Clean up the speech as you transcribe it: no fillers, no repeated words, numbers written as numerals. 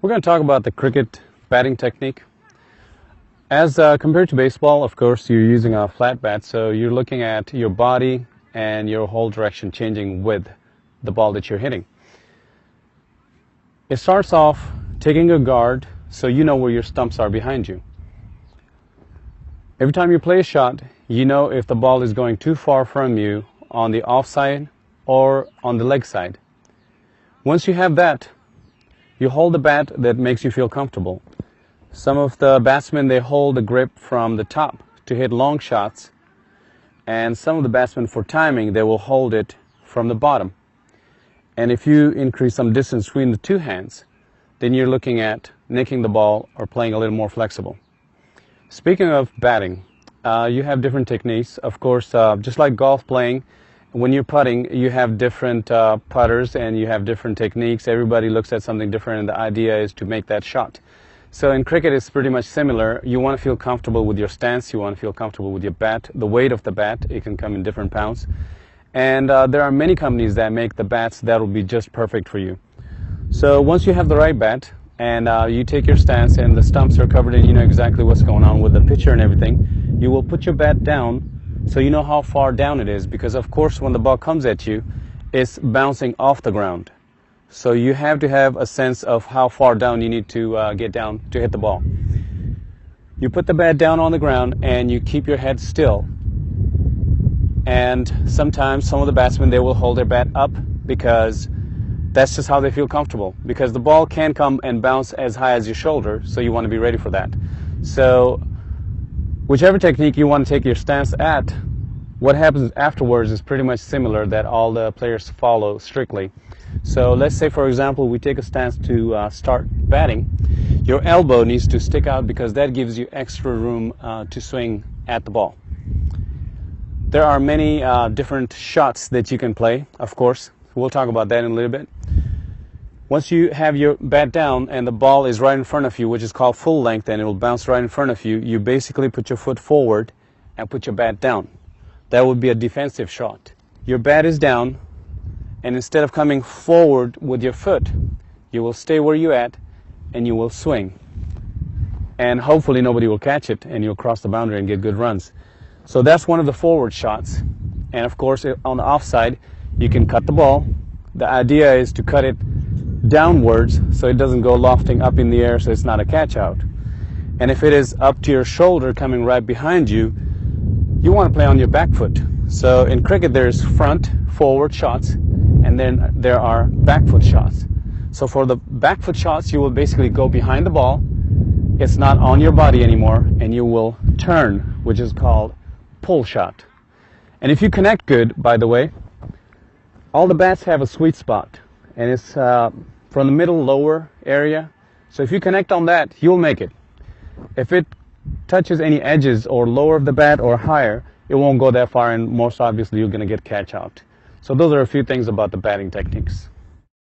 We're going to talk about the cricket batting technique. As compared to baseball, of course, you're using a flat bat, so you're looking at your body and your whole direction changing with the ball that you're hitting. It starts off taking a guard so you know where your stumps are behind you. Every time you play a shot, you know if the ball is going too far from you on the offside or on the leg side. Once you have that, you hold the bat that makes you feel comfortable. Some of the batsmen, they hold the grip from the top to hit long shots, and some of the batsmen, for timing, they will hold it from the bottom. And if you increase some distance between the two hands, then you're looking at nicking the ball or playing a little more flexible. Speaking of batting, you have different techniques. Of course, just like golf playing, when you're putting, you have different putters and you have different techniques. Everybody looks at something different, and the idea is to make that shot. So in cricket, it's pretty much similar. You want to feel comfortable with your stance. You want to feel comfortable with your bat. The weight of the bat, it can come in different pounds. And there are many companies that make the bats that will be just perfect for you. So once you have the right bat and you take your stance and the stumps are covered and you know exactly what's going on with the pitcher and everything, you will put your bat down so you know how far down it is, because of course when the ball comes at you, it's bouncing off the ground. So you have to have a sense of how far down you need to get down to hit the ball. You put the bat down on the ground and you keep your head still. And sometimes some of the batsmen, they will hold their bat up because that's just how they feel comfortable. Because the ball can come and bounce as high as your shoulder, so you want to be ready for that. So whichever technique you want to take your stance at, what happens afterwards is pretty much similar, that all the players follow strictly. So let's say, for example, we take a stance to start batting. Your elbow needs to stick out because that gives you extra room to swing at the ball. There are many different shots that you can play, of course. We'll talk about that in a little bit. Once you have your bat down and the ball is right in front of you, which is called full length, and it will bounce right in front of you, you basically put your foot forward and put your bat down. That would be a defensive shot. Your bat is down, and instead of coming forward with your foot, you will stay where you're at and you will swing. And hopefully nobody will catch it and you'll cross the boundary and get good runs. So that's one of the forward shots. And of course, on the offside, you can cut the ball. The idea is to cut it downwards so it doesn't go lofting up in the air, so it's not a catch out. And if it is up to your shoulder coming right behind you, you want to play on your back foot. So in cricket, there's front, forward shots, and then there are back foot shots. So for the back foot shots, you will basically go behind the ball. It's not on your body anymore, and you will turn, which is called pull shot. And if you connect good, by the way, all the bats have a sweet spot, and it's from the middle lower area. So if you connect on that, you'll make it. If it touches any edges or lower of the bat or higher, it won't go that far, and most obviously you're going to get catch out. So those are a few things about the batting techniques.